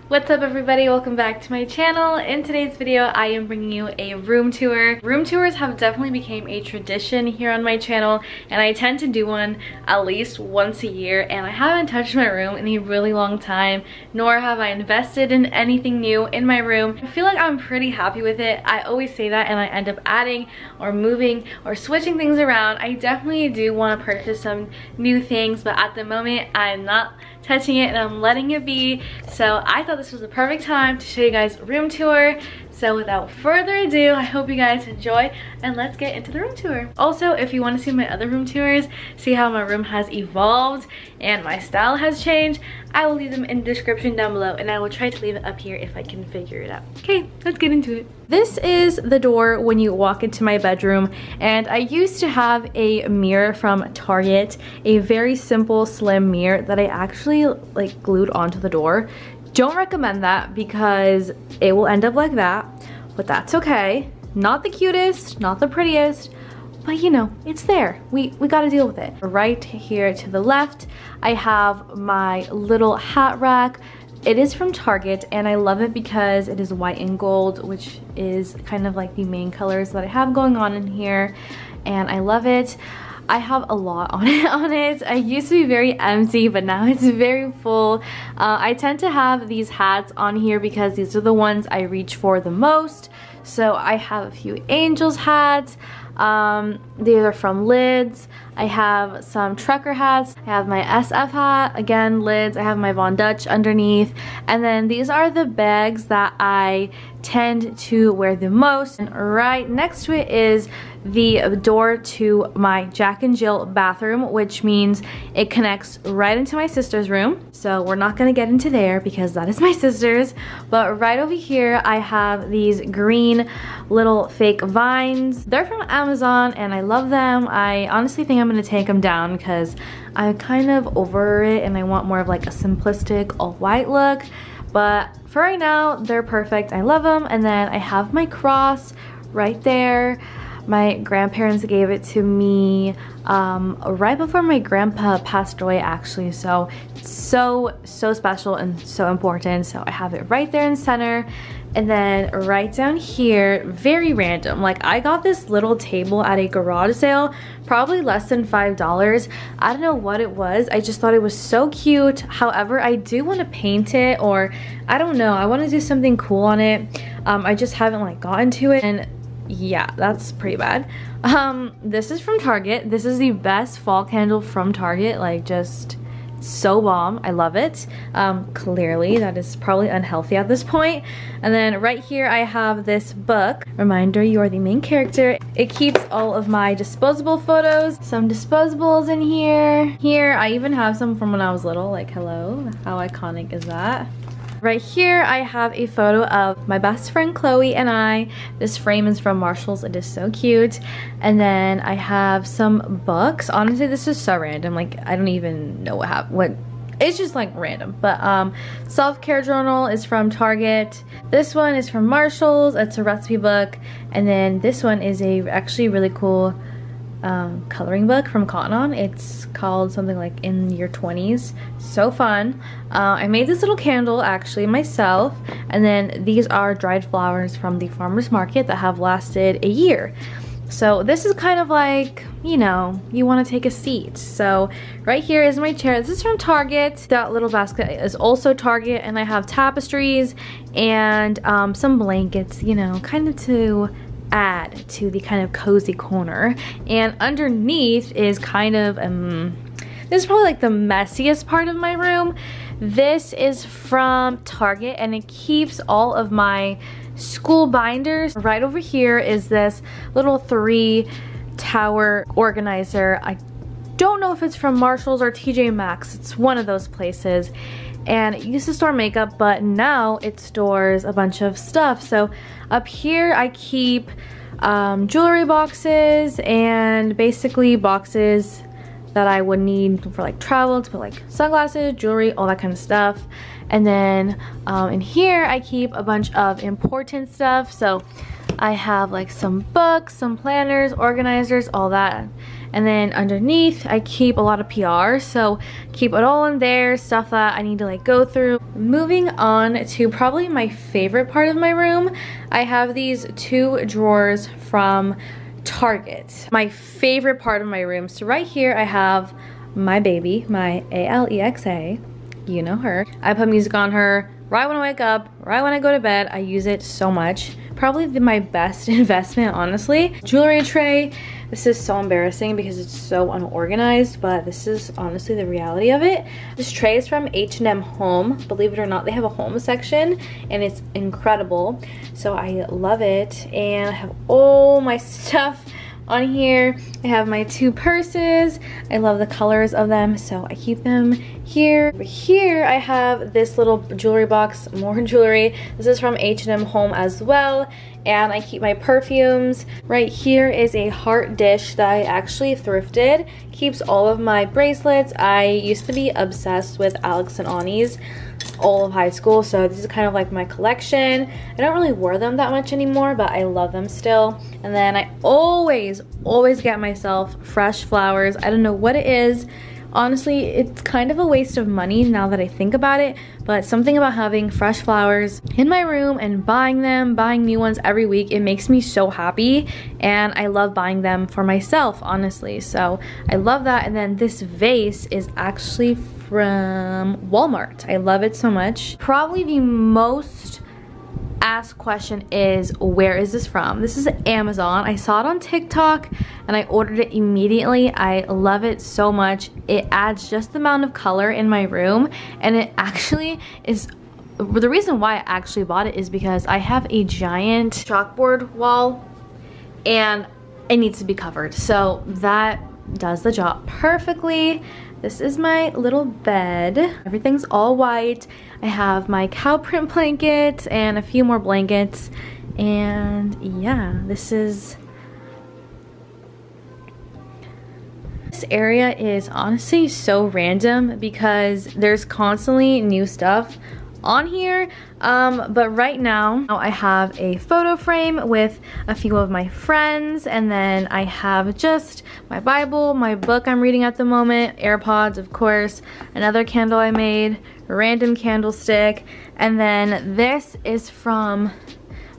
What's up everybody, welcome back to my channel. In today's video I am bringing you a room tour. Room tours have definitely become a tradition here on my channel, and I tend to do one at least once a year, and I haven't touched my room in a really long time, nor have I invested in anything new in my room. I feel like I'm pretty happy with it. I always say that and I end up adding or moving or switching things around. I definitely do want to purchase some new things, but at the moment I'm not touching it and I'm letting it be. So I thought this was the perfect time to show you guys a room tour. So without further ado, I hope you guys enjoy, and let's get into the room tour. Also, if you want to see my other room tours, see how my room has evolved and my style has changed, I will leave them in the description down below, and I will try to leave it up here if I can figure it out. Okay, let's get into it. This is the door when you walk into my bedroom, and I used to have a mirror from Target, a very simple slim mirror that I actually like glued onto the door. Don't recommend that because it will end up like that, but that's okay. Not the cutest, not the prettiest, but you know, it's there. We gotta deal with it. Right here to the left, I have my little hat rack. It is from Target, and I love it because it is white and gold, which is kind of like the main colors that I have going on in here, and I love it. I have a lot on it. I used to be very empty, but now it's very full. I tend to have these hats on here because these are the ones I reach for the most. So I have a few Angels hats. These are from Lids. I have some trucker hats. I have my SF hat, again Lids. I have my Von Dutch underneath, and then these are the bags that I tend to wear the most. And right next to it is the door to my Jack and Jill bathroom, which means it connects right into my sister's room. So we're not gonna get into there because that is my sister's, but right over here I have these green little fake vines. They're from Amazon and I love them. I honestly think I'm gonna take them down because I'm kind of over it and I want more of like a simplistic all-white look, but for right now they're perfect. I love them. And then I have my cross right there. My grandparents gave it to me right before my grandpa passed away, actually, so special and so important. So I have it right there in the center. And then right down here, very random, like I got this little table at a garage sale, probably less than $5. I don't know what it was, I just thought it was so cute. However, I do want to paint it, or I don't know, I want to do something cool on it. I just haven't like gotten to it, and yeah, that's pretty bad. This is from Target. This is the best fall candle from Target, like just so bomb. I love it. Clearly that is probably unhealthy at this point. And then right here I have this book. Reminder, you are the main character. It keeps all of my disposable photos. Some disposables in here. Here I even have some from when I was little, like hello, how iconic is that? Right here I have a photo of my best friend Chloe and I. This frame is from Marshall's. It is so cute. And then I have some books. Honestly, this is so random. Like I don't even know what it's just like random. But self-care journal is from Target. This one is from Marshall's. It's a recipe book. And then this one is actually really cool coloring book from Cotton On. It's called something like In Your 20s. So fun. I made this little candle actually myself, and then these are dried flowers from the farmer's market that have lasted a year. So this is kind of like, you know, you want to take a seat. So right here is my chair. This is from Target. That little basket is also Target, and I have tapestries and some blankets, you know, kind of to add to the kind of cozy corner. And underneath is kind of this is probably like the messiest part of my room. This is from Target, and it keeps all of my school binders. Right over here is this little 3-tower organizer. I don't know if it's from Marshall's or TJ Maxx. It's one of those places. And it used to store makeup, but now it stores a bunch of stuff. So up here I keep jewelry boxes and basically boxes that I would need for like travel, to put like sunglasses, jewelry, all that kind of stuff. And then in here I keep a bunch of important stuff. So I have like some books, some planners, organizers, all that. And then underneath, I keep a lot of PR, so keep it all in there, stuff that I need to like go through. Moving on to probably my favorite part of my room, I have these 2 drawers from Target. My favorite part of my room. So right here, I have my baby, my Alexa, you know her. I put music on her right when I wake up, right when I go to bed. I use it so much. Probably my best investment, honestly. Jewelry tray. This is so embarrassing because it's so unorganized, but this is honestly the reality of it. This tray is from H&M Home. Believe it or not, they have a home section and it's incredible. So I love it, and I have all my stuff on here. I have my 2 purses. I love the colors of them, so I keep them here. Over here, I have this little jewelry box, more jewelry. This is from H&M Home as well, and I keep my perfumes. Right here is a heart dish that I actually thrifted. Keeps all of my bracelets. I used to be obsessed with Alex and Ani's all of high school, so this is kind of like my collection. I don't really wear them that much anymore, but I love them still. And then I always get myself fresh flowers. I don't know what it is. Honestly, it's kind of a waste of money now that I think about it, but something about having fresh flowers in my room and buying new ones every week, it makes me so happy, and I love buying them for myself, honestly. So I love that. And then this vase is actually from Walmart. I love it so much. Probably the most asked question is, where is this from? This is Amazon. I saw it on TikTok and I ordered it immediately. I love it so much. It adds just the amount of color in my room, and it actually is, the reason why I actually bought it is because I have a giant chalkboard wall and it needs to be covered. So that does the job perfectly. This is my little bed. Everything's all white. I have my cow print blanket and a few more blankets. And yeah, this area is honestly so random because there's constantly new stuff on here, but right now I have a photo frame with a few of my friends, and then I have just my Bible, my book I'm reading at the moment, AirPods of course, another candle I made, a random candlestick, and then this is from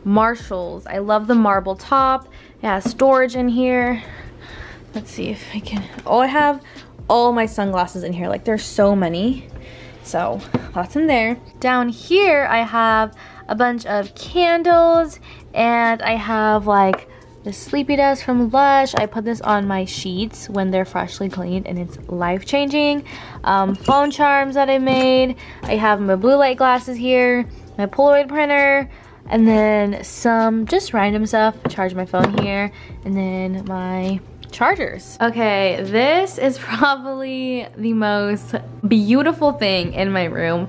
Marshall's. I love the marble top. It has storage in here. Let's see if I can, I have all my sunglasses in here, like there's so many. So lots in there. Down here I have a bunch of candles, and I have like the Sleepy Dust from Lush. I put this on my sheets when they're freshly cleaned and it's life-changing. Phone charms that I made. I have my blue light glasses here, my Polaroid printer, and then some just random stuff. Charge my phone here, and then my chargers. Okay, this is probably the most beautiful thing in my room,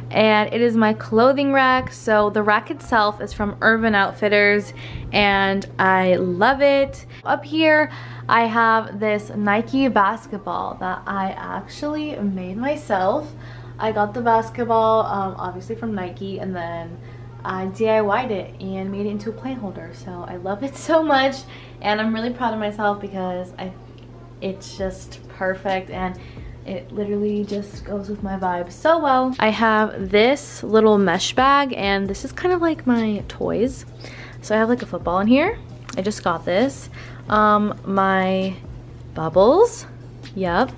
and it is my clothing rack. So the rack itself is from Urban Outfitters and I love it. Up here I have this Nike basketball that I actually made myself. I got the basketball obviously from Nike, and then I DIY'd it and made it into a plant holder. So I love it so much, and I'm really proud of myself because it's just perfect, and it literally just goes with my vibe so well. I have this little mesh bag, and this is kind of like my toys. So I have like a football in here. I just got this. My bubbles, yep.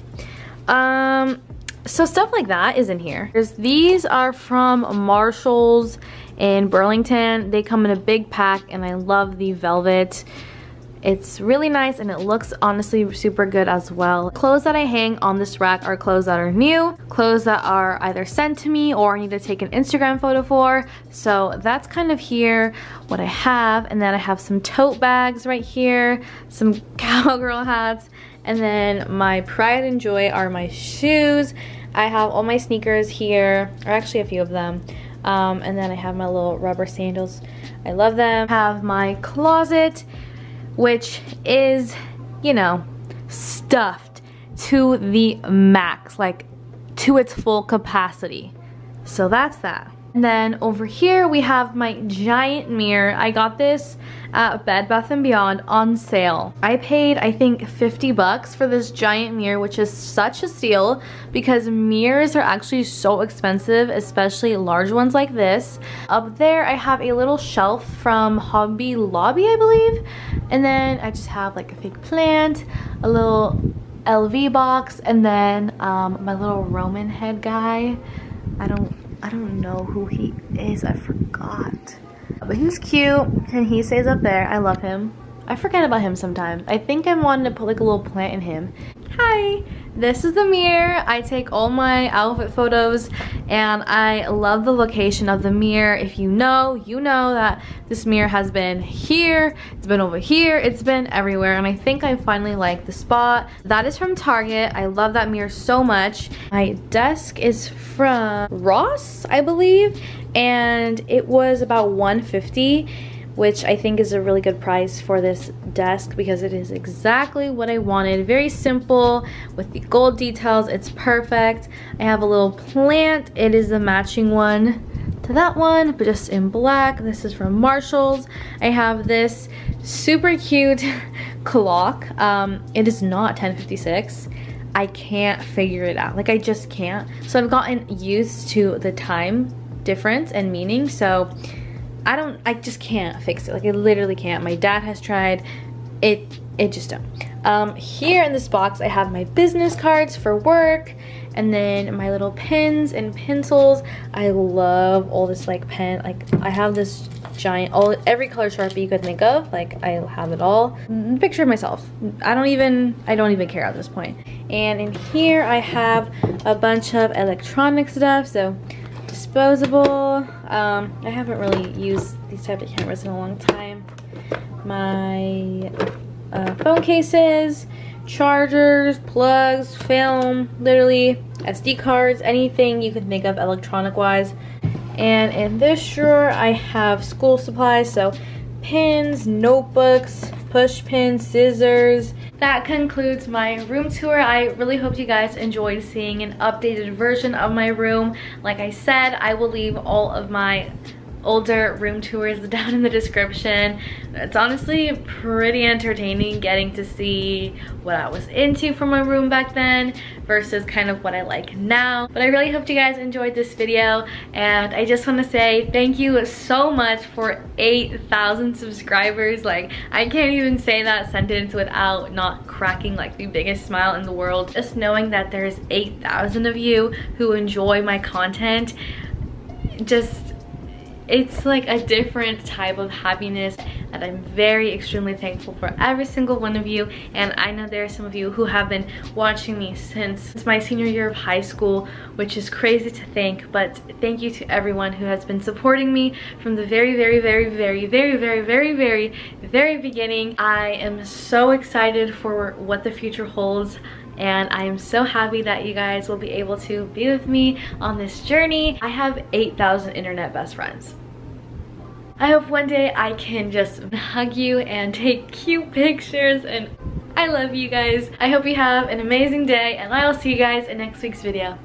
So stuff like that is in here. These are from Marshall's in Burlington. They come in a big pack, and I love the velvet. It's really nice, and it looks honestly super good as well. Clothes that I hang on this rack are clothes that are new, clothes that are either sent to me or I need to take an Instagram photo for. So that's kind of here what I have. And then I have some tote bags right here, some cowgirl hats, and then my pride and joy are my shoes. I have all my sneakers here, or actually a few of them. And then I have my little rubber sandals. I love them. I have my closet, which is, you know, stuffed to the max, like to its full capacity. So that's that. And then over here we have my giant mirror. I got this at Bed Bath & Beyond on sale. I paid, I think, 50 bucks for this giant mirror, which is such a steal because mirrors are actually so expensive, especially large ones like this. Up there I have a little shelf from Hobby Lobby, I believe. And then I just have like a fake plant, a little LV box, and then my little Roman head guy. I don't know who he is, I forgot. But he's cute and he stays up there. I love him. I forget about him sometimes. I think I wanted to put like a little plant in him. Hi! This is the mirror. I take all my outfit photos and I love the location of the mirror. If you know, you know that this mirror has been here, it's been over here, it's been everywhere, and I think I finally like the spot. That is from Target. I love that mirror so much. My desk is from Ross, I believe, and it was about $150, which I think is a really good price for this desk because it is exactly what I wanted. Very simple with the gold details. It's perfect. I have a little plant. It is the matching one to that one, but just in black. This is from Marshall's. I have this super cute clock. It is not 1056. I can't figure it out. Like, I just can't. So I've gotten used to the time difference and meaning. So I just can't fix it. Like, I literally can't. My dad has tried. It just don't. Here in this box, I have my business cards for work, and then my little pens and pencils. I love all this like pen. Like, I have this giant, every color Sharpie you could think of. Like, I have it all. Picture of myself. I don't even care at this point. And in here, I have a bunch of electronic stuff. So disposable. I haven't really used these type of cameras in a long time. My phone cases, chargers, plugs, film, literally SD cards, anything you can think of electronic wise. And in this drawer I have school supplies, so pens, notebooks, push pins, scissors. That concludes my room tour. I really hope you guys enjoyed seeing an updated version of my room. Like I said, I will leave all of my older room tours down in the description. It's honestly pretty entertaining getting to see what I was into for my room back then versus kind of what I like now. But I really hope you guys enjoyed this video, and I just want to say thank you so much for 8,000 subscribers. Like, I can't even say that sentence without not cracking like the biggest smile in the world. Just knowing that there's 8,000 of you who enjoy my content, it's like a different type of happiness, and I'm very extremely thankful for every single one of you. And I know there are some of you who have been watching me since my senior year of high school, which is crazy to think, but thank you to everyone who has been supporting me from the very beginning. I am so excited for what the future holds, and I am so happy that you guys will be able to be with me on this journey. I have 8,000 internet best friends. I hope one day I can just hug you and take cute pictures, and I love you guys. I hope you have an amazing day, and I'll see you guys in next week's video.